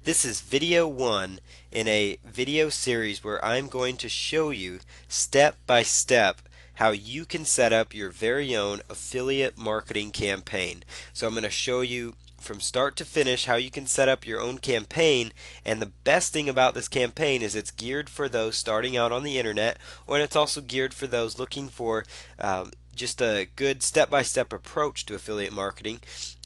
This is video 1 in a video series where I'm going to show you step by step how you can set up your very own affiliate marketing campaign. So I'm going to show you from start to finish how you can set up your own campaign, and the best thing about this campaign is it's geared for those starting out on the internet, and it's also geared for those looking for just a good step-by-step approach to affiliate marketing.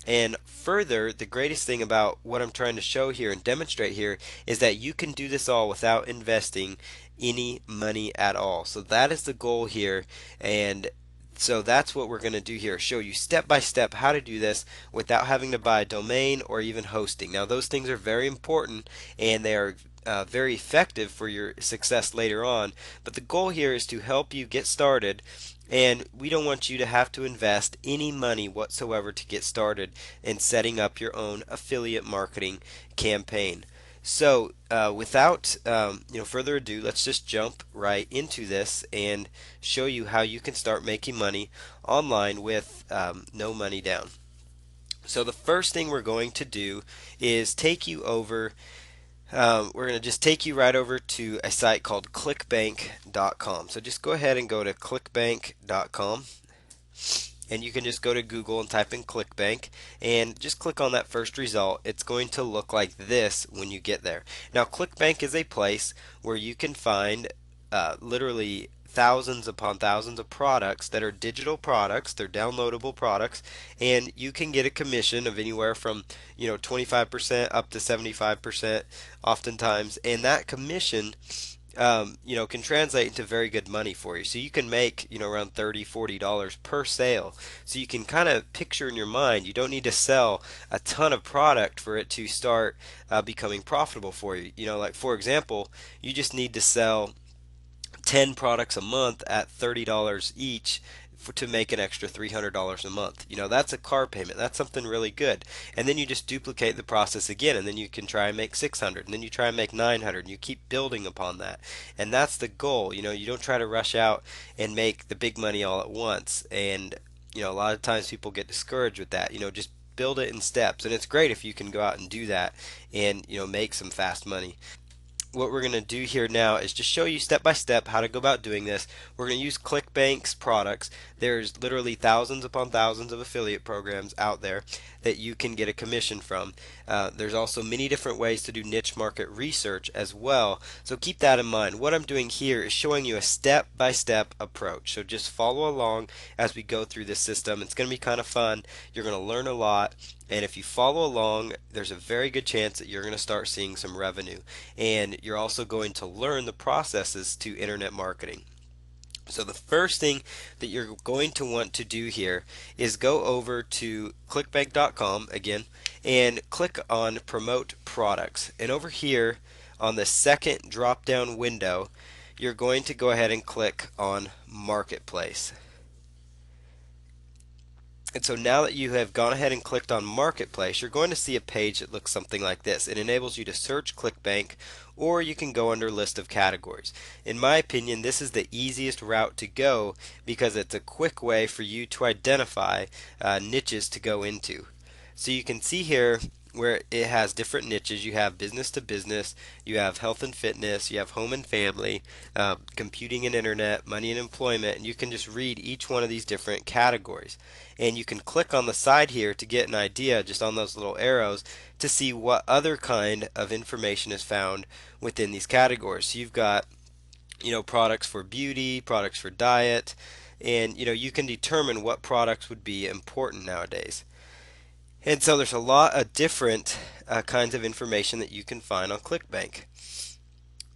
And further, the greatest thing about what I'm trying to show here and demonstrate here is that you can do this all without investing any money at all. So that is the goal here, and so that's what we're going to do here, show you step by step how to do this without having to buy a domain or even hosting. Now those things are very important, and they are very effective for your success later on, but the goal here is to help you get started, and we don't want you to have to invest any money whatsoever to get started in setting up your own affiliate marketing campaign. So without further ado, let's just jump right into this and show you how you can start making money online with no money down. So the first thing we're going to do is take you over. We're going to just take you right over to a site called clickbank.com. So just go ahead and go to clickbank.com, and you can just go to Google and type in ClickBank and just click on that first result. It's going to look like this when you get there. Now ClickBank is a place where you can find literally thousands upon thousands of products that are digital products. They're downloadable products, and you can get a commission of anywhere from 25% up to 75% oftentimes, and that commission can translate into very good money for you. So you can make, around $30-40 per sale. So you can kind of picture in your mind, you don't need to sell a ton of product for it to start becoming profitable for you. Like for example, you just need to sell 10 products a month at $30 each to make an extra $300 a month. That's a car payment. That's something really good. And then you just duplicate the process again, and then you can try and make 600, and then you try and make 900, and you keep building upon that. And that's the goal. You don't try to rush out and make the big money all at once. And a lot of times people get discouraged with that. Just build it in steps, and it's great if you can go out and do that and make some fast money. What we're going to do here now is just show you step by step how to go about doing this. We're going to use ClickBank's products. There's literally thousands upon thousands of affiliate programs out there that you can get a commission from. There's also many different ways to do niche market research as well, so keep that in mind. What I'm doing here is showing you a step by step approach, so just follow along as we go through this system. It's going to be kind of fun. You're going to learn a lot, and if you follow along, there's a very good chance that you're going to start seeing some revenue, and you're also going to learn the processes to internet marketing. So the first thing that you're going to want to do here is go over to clickbank.com again and click on promote products, and over here on the second drop down window you're going to go ahead and click on marketplace. And so now that you have gone ahead and clicked on Marketplace, you're going to see a page that looks something like this. It enables you to search ClickBank, or you can go under list of categories. In my opinion, this is the easiest route to go because it's a quick way for you to identify niches to go into. So you can see here where it has different niches. You have business to business, you have health and fitness, you have home and family, computing and internet, money and employment, and you can just read each one of these different categories. And you can click on the side here to get an idea, just on those little arrows, to see what other kind of information is found within these categories. So you've got products for beauty, products for diet, and you can determine what products would be important nowadays. And so there's a lot of different kinds of information that you can find on ClickBank.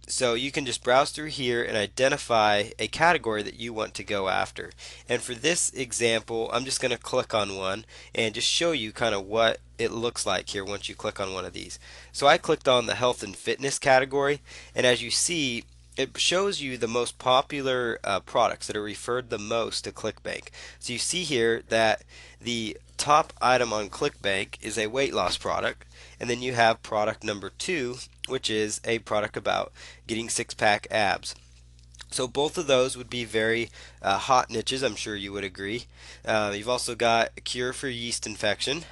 So you can just browse through here and identify a category that you want to go after. And for this example, I'm just going to click on one and just show you kind of what it looks like here once you click on one of these. So I clicked on the health and fitness category, and as you see, it shows you the most popular products that are referred the most to ClickBank. So you see here that the top item on ClickBank is a weight loss product, and then you have product number 2, which is a product about getting six-pack abs. So both of those would be very hot niches, I'm sure you would agree. You've also got a cure for yeast infection.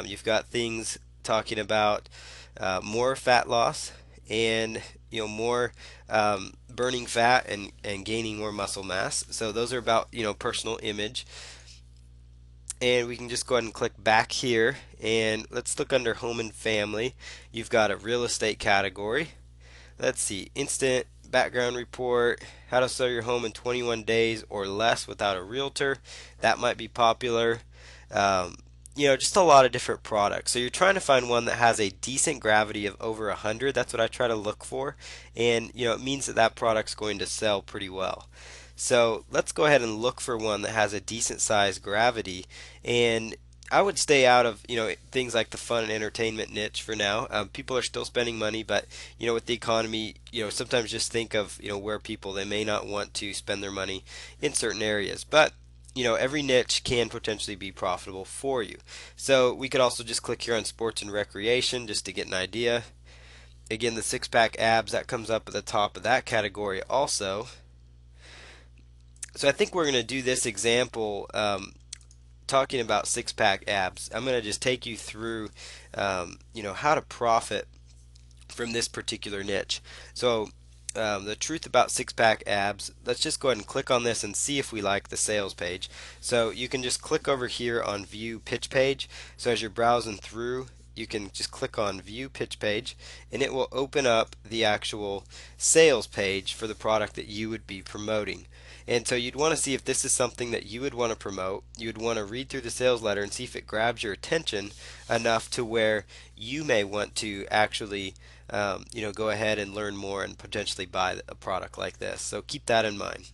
You've got things talking about more fat loss, and more burning fat and gaining more muscle mass. So those are about personal image. And we can just go ahead and click back here, and let's look under home and family. You've got a real estate category. Let's see, instant background report, how to sell your home in 21 days or less without a realtor. That might be popular. Um, just a lot of different products. So you're trying to find one that has a decent gravity of over 100. That's what I try to look for. And, it means that that product's going to sell pretty well. So let's go ahead and look for one that has a decent size gravity. And I would stay out of things like the fun and entertainment niche for now. People are still spending money, but with the economy, sometimes just think of where people they may not want to spend their money in certain areas. But every niche can potentially be profitable for you. So we could also just click here on sports and recreation just to get an idea. Again, the six pack abs that comes up at the top of that category also. So I think we're going to do this example. Talking about six pack abs, I'm going to just take you through how to profit from this particular niche. So the truth about six pack abs, let's just go ahead and click on this and see if we like the sales page. So you can just click over here on view pitch page. So as you're browsing through, you can just click on view pitch page, and it will open up the actual sales page for the product that you would be promoting. And so you'd want to see if this is something that you would want to promote. You would want to read through the sales letter and see if it grabs your attention enough to where you may want to actually go ahead and learn more and potentially buy a product like this. So keep that in mind.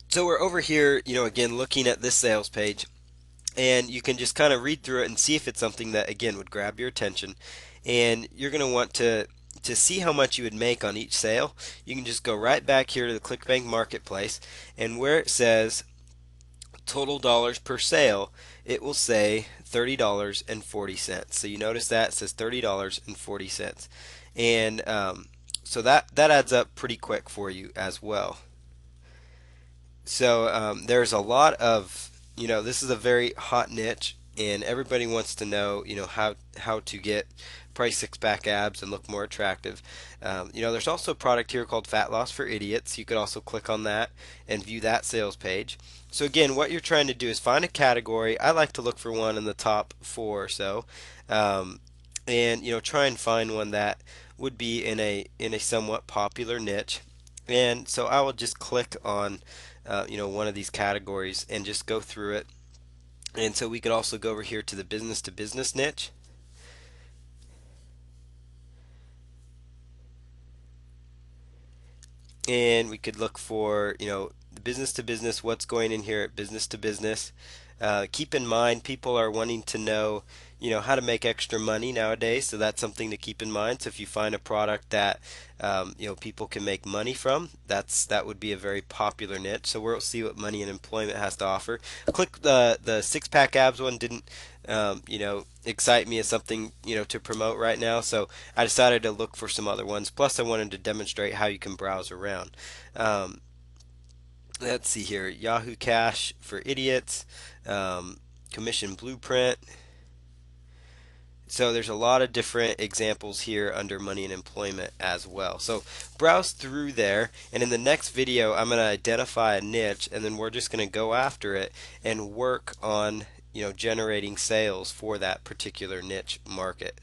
So we're over here, again, looking at this sales page, and you can just kind of read through it and see if it's something that, again, would grab your attention. And you're going to want to see how much you would make on each sale. You can just go right back here to the ClickBank Marketplace, and where it says total dollars per sale, it will say $30.40. So you notice that it says $30.40, and so that adds up pretty quick for you as well. So there's a lot of this is a very hot niche, and everybody wants to know how to get price six pack abs and look more attractive. There's also a product here called Fat Loss for Idiots. You could also click on that and view that sales page. So again, what you're trying to do is find a category. I like to look for one in the top four or so, and try and find one that would be in a somewhat popular niche. And so I will just click on one of these categories and just go through it. And so we could also go over here to the business to business niche. And we could look for, the business to business, what's going in here at business to business. Keep in mind, people are wanting to know, how to make extra money nowadays. So that's something to keep in mind. So if you find a product that, people can make money from, that would be a very popular niche. So we'll see what money and employment has to offer. Click the six pack abs one didn't, excite me as something, to promote right now. So I decided to look for some other ones. Plus, I wanted to demonstrate how you can browse around. Let's see here, Yahoo Cash for Idiots, Commission Blueprint. So there's a lot of different examples here under money and employment as well. So browse through there, and in the next video I'm going to identify a niche, and then we're just going to go after it and work on generating sales for that particular niche market.